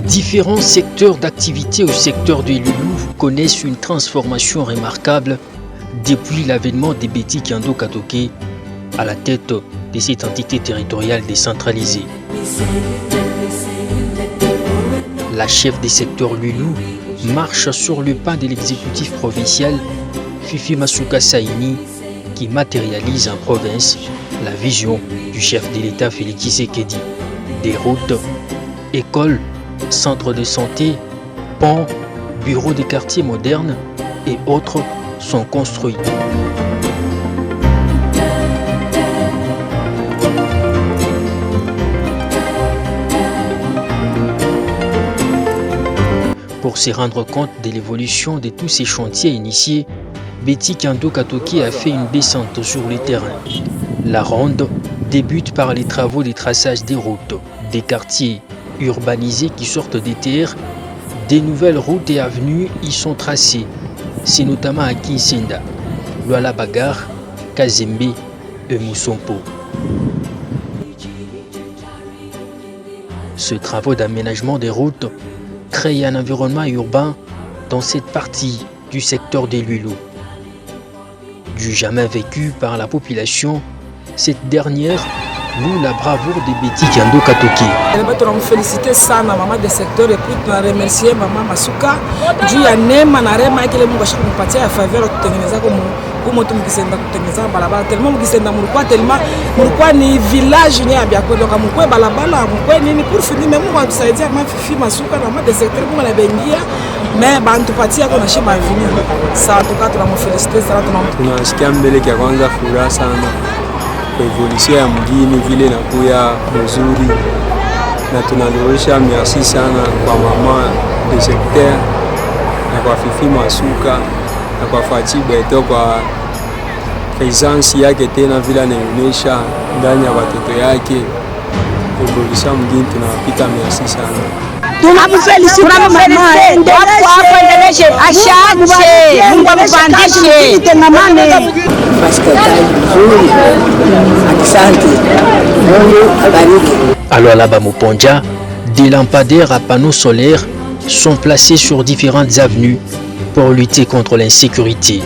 Différents secteurs d'activité au secteur de Lulu connaissent une transformation remarquable depuis l'avènement des Betty Kiando Katoke à la tête de cette entité territoriale décentralisée. La chef des secteurs Lulu marche sur le pas de l'exécutif provincial Fifi Masuka Saini qui matérialise en province la vision du chef de l'État Félix Tshisekedi. Des routes, écoles, centres de santé, ponts, bureaux de quartiers modernes et autres sont construits. Pour se rendre compte de l'évolution de tous ces chantiers initiés, Betty Kiando Katoke a fait une descente sur le terrain. La ronde débute par les travaux de traçage des routes, des quartiers urbanisés qui sortent des terres. Des nouvelles routes et avenues y sont tracées. C'est notamment à Kinsenda, Luala Bagar, Kazembe et Mousompo. Ce travaux d'aménagement des routes crée un environnement urbain dans cette partie du secteur des Lulu. Du jamais vécu par la population, cette dernière loue la bravoure de Betty Kiando Katoke. On félicite sana maman des secteurs et puis on remercier maman Masuka juu ya neema na rema yake ile Mungu ashakumpatia ya faveur kutengeneza como tumkisenda kutengeneza barabara tellement mkisenda mulikuwa ni village ni abia kwenda kama mkwe barabara mkwe nini pour finir même Mungu atusaidia mama Fifi Masuka na maman des secteurs Mungu anabengia mais bantupatia kuna shema avenir ça tukatu na mfelicite sana tunasikia mbele kwa kwanza furaha sana. Evolution ya mjini vile inakuya mzuri na tunaloesha merci sana kwa mama de secteur na kwa Fifi Masuka na kwa Fati Beto kwa presence yake tena vile anaonyesha ndani ya watoto yake. Evolution mjini tunapita merci sana. Tunamfelicite mama hapo endeleshe ashache Mungu amepandishe tengamane à Luala Muponja, des lampadaires à panneaux solaires sont placés sur différentes avenues pour lutter contre l'insécurité.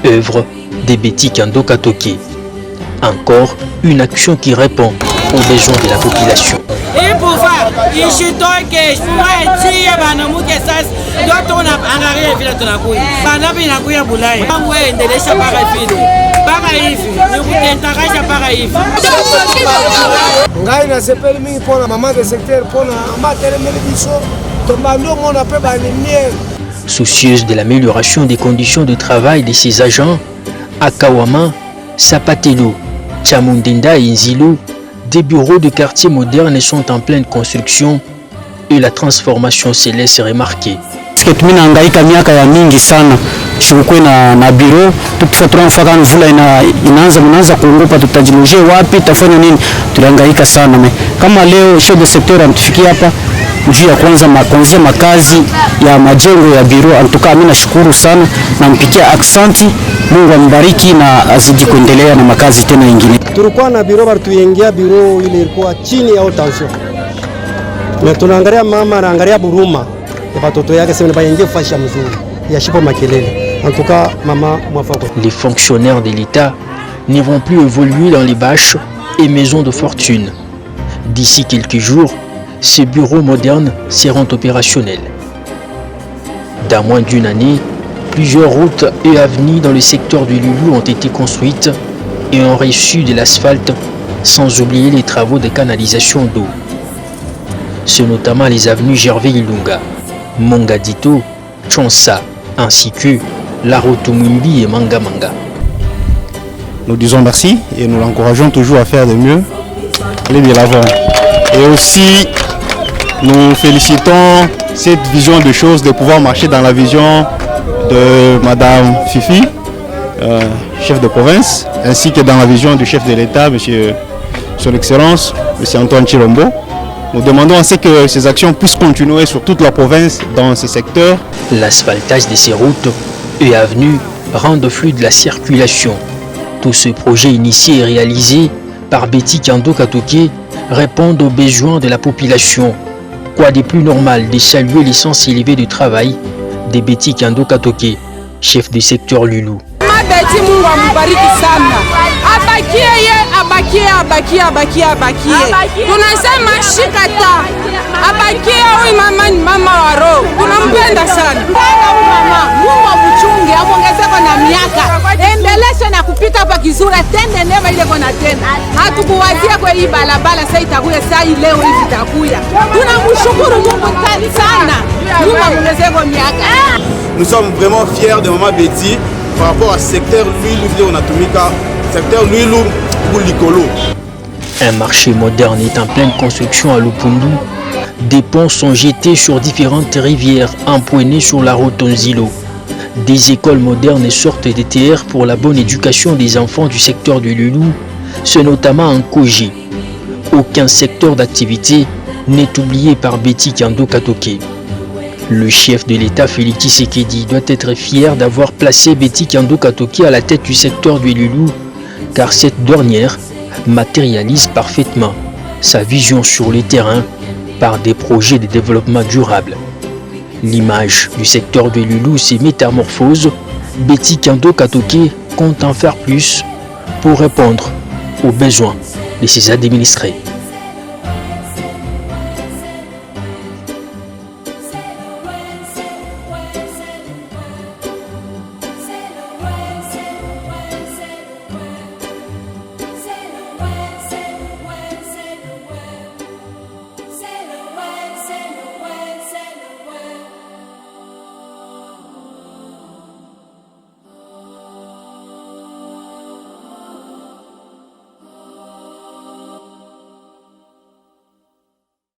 Œuvre des Betty Kiando Katoke. Encore une action qui répond aux besoins de la population. Soucieuse de l'amélioration des conditions de travail de ses agents, à Kawama, Sapatelo, Chamundinda et Nzilu, des bureaux de quartiers modernes sont en pleine construction et la transformation se laisse remarquer. Tunahangaika miaka ya mingi sana shukwe na biro tukisa tunafaka mvula inaanza kuongopa, tutajilojea wapi, tafanya nini? Tulihangaika sana kama leo chef de secteur anatufikia hapa juu ya kuanzia makazi ya majengo ya biro. Antuka mimi nashukuru sana na mpikia aksanti, Mungu ambariki na azidi kuendelea na makazi tena nyingine. Tulikuwa na biro baratuingia biro ile ilikuwa chini ya tension. Na tunaangalia mama anaangalia buruma ya watoto yake sema baingie fasha mzuri ya shipo makelele. En tout cas mama mwafako. Les fonctionnaires de l'État ne vont plus évoluer dans les bâches et maisons de fortune. D'ici quelques jours, ces bureaux modernes seront opérationnels. Dans moins d'une année, plusieurs routes et avenues dans le secteur du Lulu ont été construites et ont reçu de l'asphalte, sans oublier les travaux de canalisation d'eau. C'est notamment les avenues Gervais Ilunga, Mongadito, Chonsa, ainsi que la route Mumbi et Mangamanga. Nous disons merci et nous l'encourageons toujours à faire de mieux, aller de l'avant. Et aussi, nous félicitons cette vision de choses, de pouvoir marcher dans la vision de Madame Fifi, chef de province, ainsi que dans la vision du chef de l'État, Monsieur Son Excellence, Monsieur Antoine Chilombo. Nous demandons à ce que ces actions puissent continuer sur toute la province dans ces secteurs. L'asphaltage de ces routes et avenues rendent fluide la circulation. Tout ce projet initié et réalisé par Betty Kiando Katoke répond aux besoins de la population. Quoi de plus normal de saluer l'essence élevée du travail de Betty Kiando Katoke, chef du secteur Lulu. Betty, Mungu amubariki sana, abakie. Tunasema shikata, abakie. Huyu mama ni mama wa roho, tunampenda sana. Mungu akuchunge, akuongezeko na miaka, endeleshe na kupita hapa kizuri, tende neema ile kona tena. Hatukuwazia kwa hii balabala sasa itakuya, sasa leo hivi itakuya. Tunamshukuru Mungu sana, Mungu amuongezeko miaka. Nous sommes vraiment fiers de maman Betty par rapport à secteur Lwilu Onatumika, secteur Lwilu Bulikolo. Un marché moderne est en pleine construction à Lupundu. Des ponts sont jetés sur différentes rivières empoignées sur la route Tonzilo. Des écoles modernes sortent des TR pour la bonne éducation des enfants du secteur du Lulu, c'est notamment en Koji. Aucun secteur d'activité n'est oublié par Betty Kiando Katoke. Le chef de l'État, Félix Tshisekedi, doit être fier d'avoir placé Betty Kiando Katoke à la tête du secteur du Lulu, car cette dernière matérialise parfaitement sa vision sur le terrain par des projets de développement durable. L'image du secteur de Lulu se métamorphose. Betty Kiando Katoke compte en faire plus pour répondre aux besoins de ses administrés.